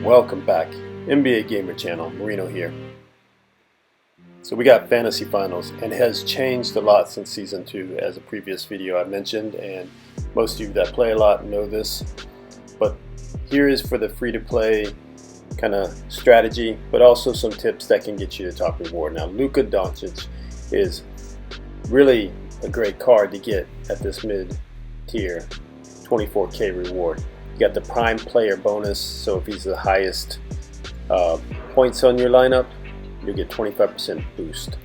Welcome back, NBA Gamer Channel, Marino here. So we got Fantasy Finals, and it has changed a lot since Season 2, as a previous video I mentioned, and most of you that play a lot know this. But here is for the free-to-play kind of strategy, but also some tips that can get you the top reward. Now, Luka Doncic is really a great card to get at this mid-tier 24K reward. You got the prime player bonus, so if he's the highest points on your lineup, you get 25% boost.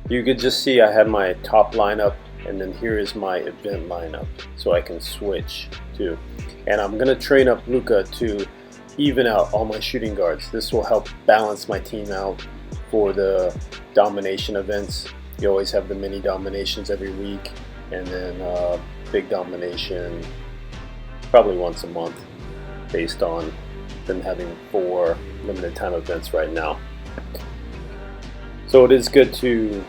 You could just see I have my top lineup, and then here is my event lineup, so I can switch to. And I'm gonna train up Luka to even out all my shooting guards. This will help balance my team out for the domination events. You always have the mini dominations every week, and then big domination probably once a month, based on them having 4 limited time events right now. So it is good to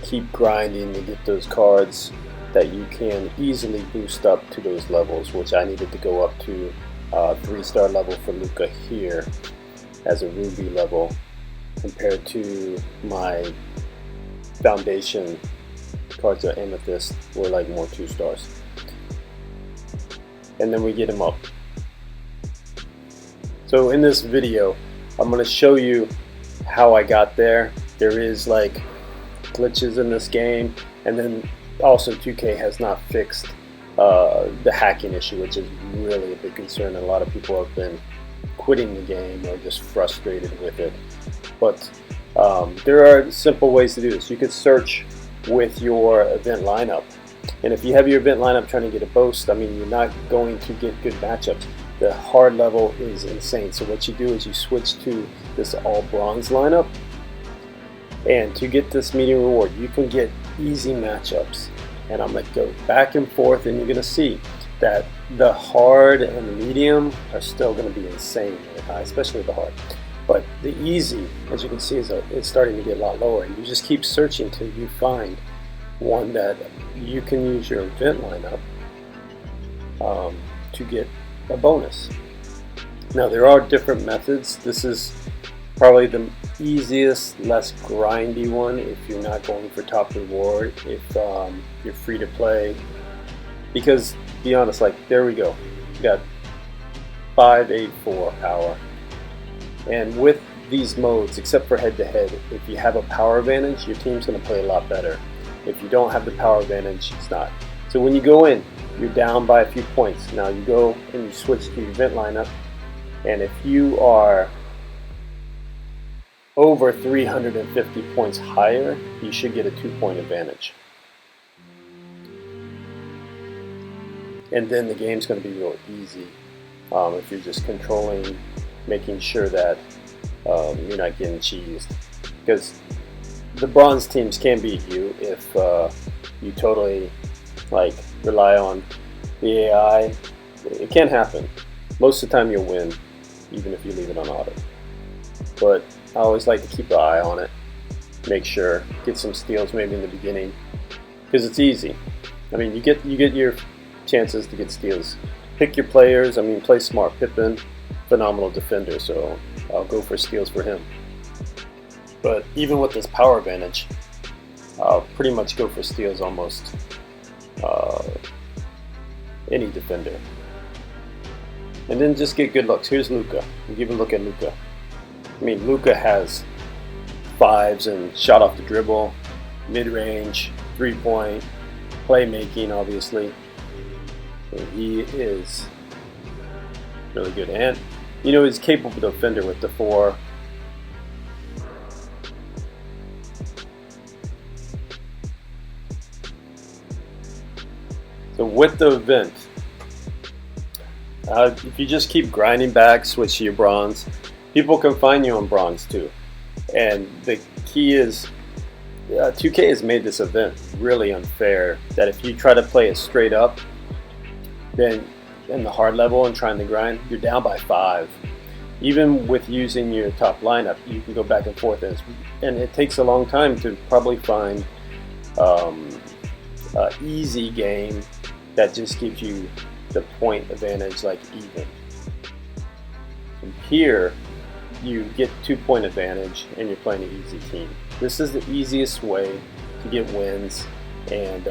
keep grinding to get those cards that you can easily boost up to those levels, which I needed to go up to 3-star level for Luka here as a ruby level, compared to my foundation cards of amethyst were like more 2 stars. And then we get him up. So in this video, I'm going to show you how I got there. There is like glitches in this game, and then also 2K has not fixed the hacking issue, which is really a big concern. A lot of people have been quitting the game or just frustrated with it. But there are simple ways to do this. You could search with your event lineup. And if you have your event lineup trying to get a boost, I mean, you're not going to get good matchups. The hard level is insane. So what you do is you switch to this all bronze lineup. And to get this medium reward, you can get easy matchups. And I'm going to go back and forth, and you're going to see that the hard and the medium are still going to be insanely high, especially the hard. But the easy, as you can see, it's starting to get a lot lower. You just keep searching till you find one that you can use your event lineup to get a bonus. Now, there are different methods. This is probably the easiest, less grindy one if you're not going for top reward, if you're free to play. Because, be honest, like, there we go. You got 584 power. And with these modes, except for head-to-head, if you have a power advantage, your team's going to play a lot better. If you don't have the power advantage, it's not. So when you go in, you're down by a few points. Now you go and you switch to your event lineup, and if you are over 350 points higher, you should get a 2-point advantage. And then the game's going to be real easy if you're just controlling, making sure that you're not getting cheesed. Because the bronze teams can beat you if you totally like rely on the AI. It can happen. Most of the time you'll win, even if you leave it on auto. But I always like to keep an eye on it. Make sure, get some steals maybe in the beginning, because it's easy. I mean, you get your chances to get steals. Pick your players. I mean, play smart. Pippen, phenomenal defender, so I'll go for steals for him. But even with this power advantage, I'll pretty much go for steals almost any defender. And then just get good looks. Here's Luka. We'll give a look at Luka. I mean, Luka has 5s and shot off the dribble, mid-range, 3-point, playmaking, obviously. So he is really good. And, you know, he's capable defender with the 4. So with the event, if you just keep grinding back, switch to your bronze, people can find you on bronze too. And the key is, 2K has made this event really unfair, that if you try to play it straight up, then in the hard level and trying to grind, you're down by 5. Even with using your top lineup, you can go back and forth, and it takes a long time to probably find an easy game that just gives you the point advantage, like even. And here, you get 2-point advantage and you're playing an easy team. This is the easiest way to get wins, and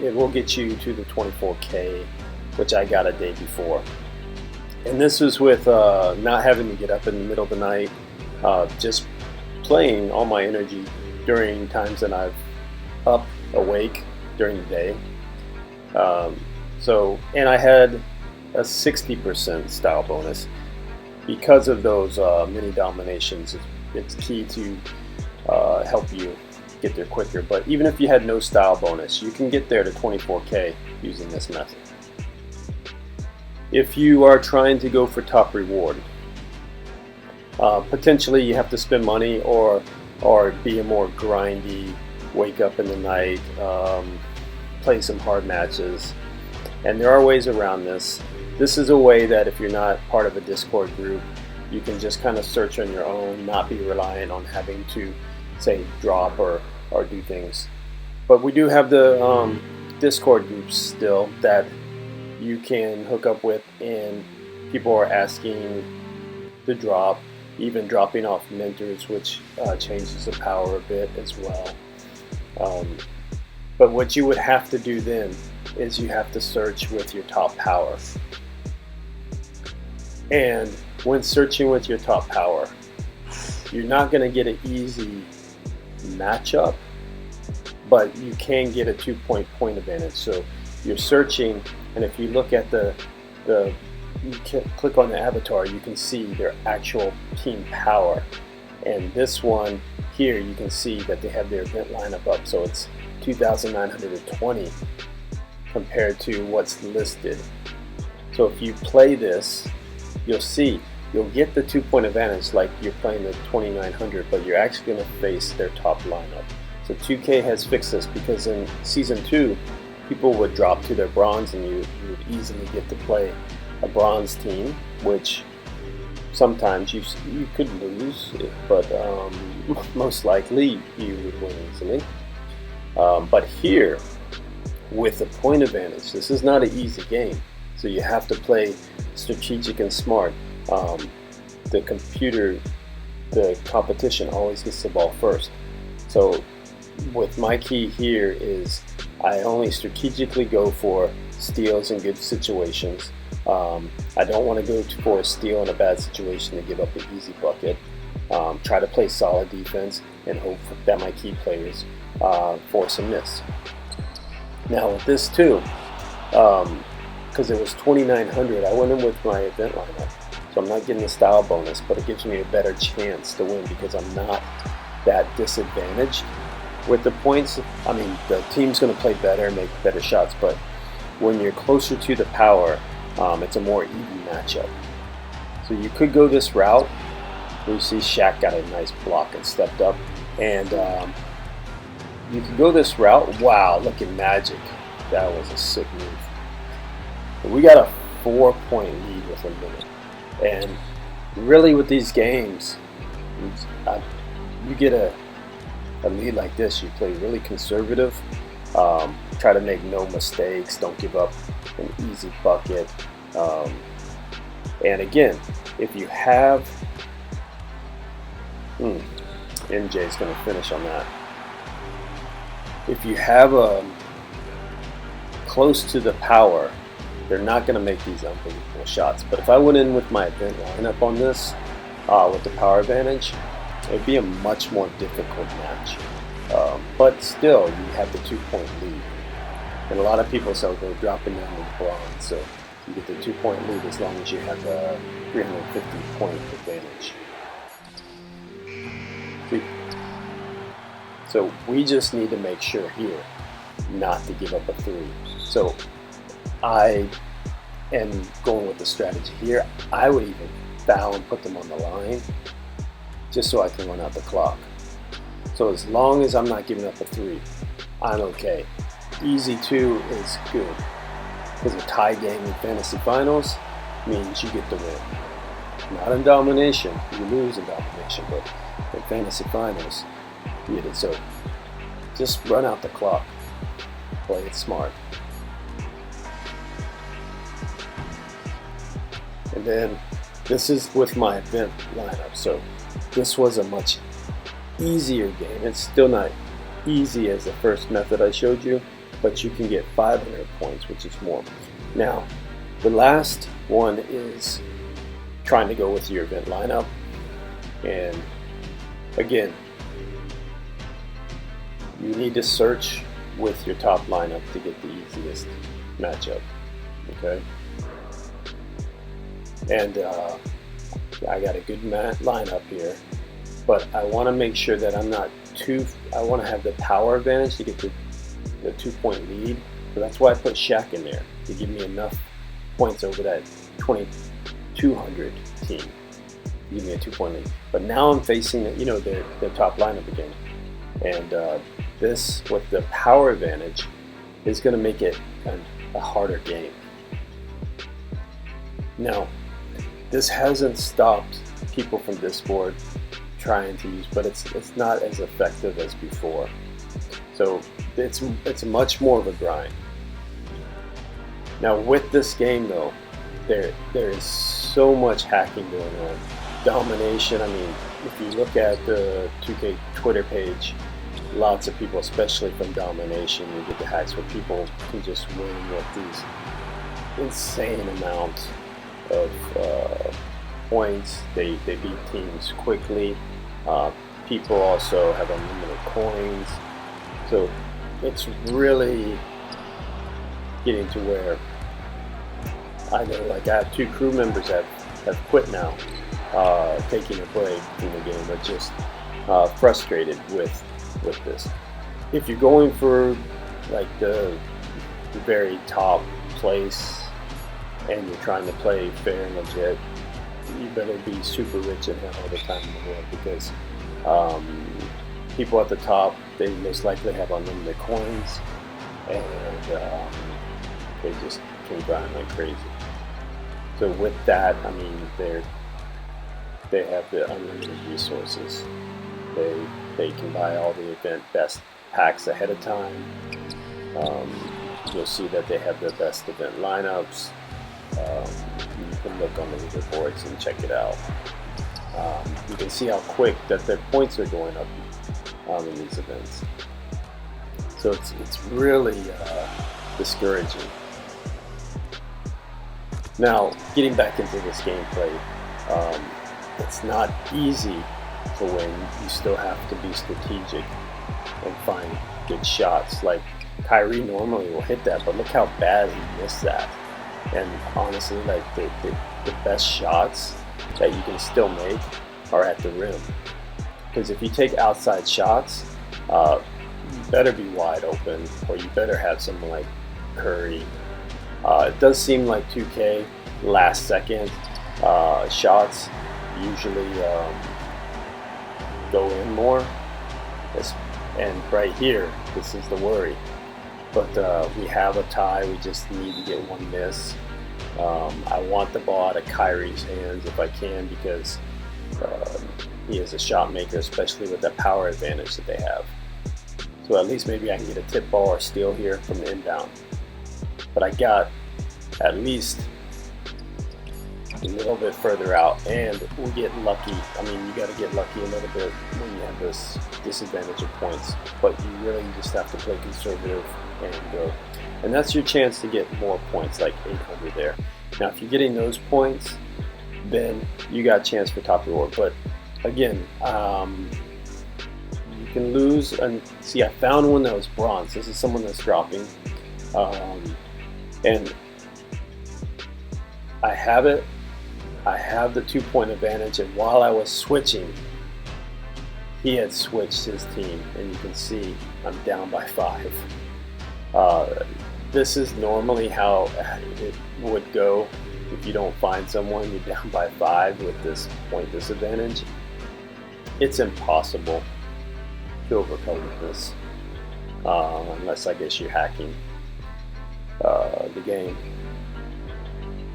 it will get you to the 24K, which I got a day before. And this was with not having to get up in the middle of the night, just playing all my energy during times that I've up, awake during the day. And I had a 60% style bonus. Because of those mini dominations, it's key to help you get there quicker. But even if you had no style bonus, you can get there to 24K using this method. If you are trying to go for top reward, potentially you have to spend money or be a more grindy, wake up in the night, play some hard matches. And there are ways around this. This is a way that if you're not part of a Discord group, you can just kind of search on your own, not be reliant on having to, say, drop or do things. But we do have the Discord groups still that you can hook up with, and people are asking to drop, even dropping off mentors, which changes the power a bit as well. But what you would have to do then is you have to search with your top power. And when searching with your top power, you're not going to get an easy matchup, but you can get a 2-point advantage. So you're searching, and if you look at you click on the avatar, you can see their actual team power. And this one here, you can see that they have their event lineup up, so it's 2,920 compared to what's listed. So if you play this, you'll get the 2-point advantage like you're playing the 2,900, but you're actually going to face their top lineup. So 2K has fixed this, because in Season 2, people would drop to their bronze and you would easily get to play a bronze team, which sometimes you could lose, but most likely you would win easily. But here, with the point advantage, this is not an easy game. So you have to play strategic and smart. The competition always gets the ball first. So with my key here is I only strategically go for steals in good situations. I don't want to go for a steal in a bad situation to give up an easy bucket. Try to play solid defense and hope that my key players force a miss. Now with this too, because it was 2,900, I went in with my event lineup, so I'm not getting the style bonus, but it gives me a better chance to win because I'm not that disadvantaged with the points. I mean, the team's going to play better, make better shots, but when you're closer to the power, it's a more even matchup. So you could go this route. You see Shaq got a nice block and stepped up, and you could go this route. Wow, look at Magic. That was a sick move. But we got a 4-point lead with a minute. And really with these games, you get a lead like this, you play really conservative, try to make no mistakes, don't give up an easy bucket. And again, if you have, MJ's going to finish on that. If you have close to the power, they're not going to make these unbelievable shots. But if I went in with my event lineup on this, with the power advantage, it would be a much more difficult match. But still, you have the 2-point lead. And a lot of people say they're dropping down to the bronze, so you get the 2-point lead as long as you have a 350-point advantage. So we just need to make sure here not to give up a 3. So I am going with the strategy here. I would even foul and put them on the line just so I can run out the clock. So as long as I'm not giving up a 3, I'm okay. Easy 2 is good, because a tie game in fantasy finals means you get the win. Not in domination, you lose in domination, but in fantasy finals, you get it. So just run out the clock, play it smart. And then This is with my event lineup, so this was a much easier game. It's still not easy as the first method I showed you, but you can get 500 points, which is more. Now, the last one is trying to go with your event lineup, and again, you need to search with your top lineup to get the easiest matchup, okay? And I got a good lineup here, but I want to make sure that I'm not I want to have the power advantage to get the 2-point lead. So that's why I put Shaq in there, to give me enough points over that 2,200 team. Give me a 2-point lead. But now I'm facing the top lineup again. And this, with the power advantage, is going to make it a harder game. Now, this hasn't stopped people from Discord trying to use, but it's not as effective as before. So it's much more of a grind. Now with this game though, there is so much hacking going on. Domination, I mean, if you look at the 2K Twitter page, lots of people, especially from Domination, you get the hacks where people can just win with these insane amounts of points. They beat teams quickly. People also have unlimited coins. So it's really getting to where I know, like, I have 2 crew members that have quit now, taking a break from the game, but just frustrated with this. If you're going for like the very top place and you're trying to play fair and legit, you better be super rich and have all the time in the world, because people at the top, they most likely have unlimited coins, and they just can grind like crazy. So with that, I mean, they have the unlimited resources. They can buy all the event best packs ahead of time. You'll see that they have the best event lineups. You can look on the leaderboards and check it out. You can see how quick that their points are going up in these events. So it's really discouraging. Now, getting back into this gameplay, it's not easy to win. You still have to be strategic and find good shots. Like Kyrie normally will hit that, but look how bad he missed that. And honestly, like the best shots that you can still make are at the rim. Because if you take outside shots, you better be wide open, or you better have someone like Curry. It does seem like 2K last second shots usually go in more. And right here, this is the worry. But we have a tie. We just need to get one miss. I want the ball out of Kyrie's hands if I can, because he is a shot maker, especially with that power advantage that they have. So at least maybe I can get a tip ball or steal here from the inbound. But I got at least a little bit further out, and we get lucky. I mean, you got to get lucky a little bit when you have this disadvantage of points, but you really just have to play conservative and go. And that's your chance to get more points, like 800 there. Now, if you're getting those points, then you got a chance for top reward. But again, you can lose. And see, I found one that was bronze. This is someone that's dropping, and I have it. I have the 2-point advantage, and while I was switching, he had switched his team, and you can see I'm down by 5. This is normally how it would go if you don't find someone. You're down by 5 with this point disadvantage. It's impossible to overcome this, unless I guess you're hacking the game.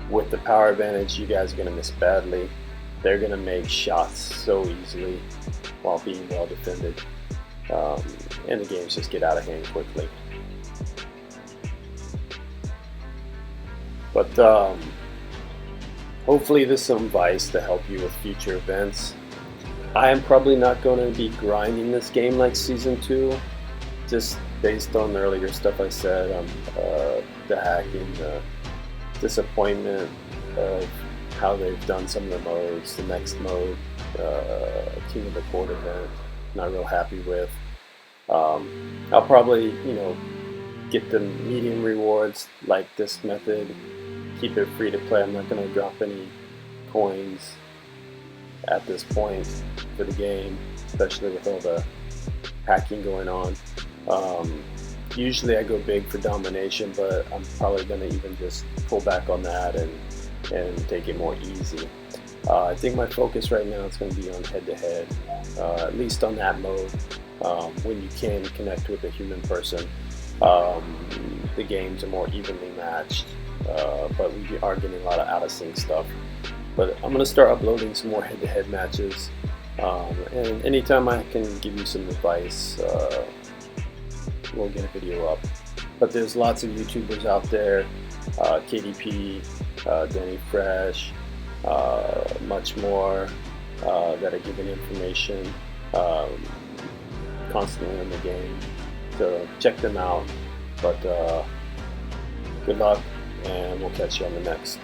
With the power advantage, you guys are going to miss badly. They're going to make shots so easily while being well defended, and the games just get out of hand quickly. But Hopefully this is some advice to help you with future events. I am probably not going to be grinding this game like Season 2, just based on the earlier stuff I said, the hacking, the disappointment of how they've done some of the modes. The next mode, King of the Court event, not real happy with. I'll probably, get the medium rewards like this method, keep it free to play. I'm not going to drop any coins at this point for the game, especially with all the hacking going on. Usually I go big for domination, but I'm probably going to even just pull back on that and take it more easy. I think my focus right now is going to be on head-to-head, at least on that mode, when you can connect with a human person. The games are more evenly matched, but we are getting a lot of out-of-sync stuff. But I'm going to start uploading some more head-to-head matches, and anytime I can give you some advice, we'll get a video up. But there's lots of YouTubers out there, KDP, Danny Fresh, much more, that are giving information constantly in the game. So check them out. But good luck, and we'll catch you on the next.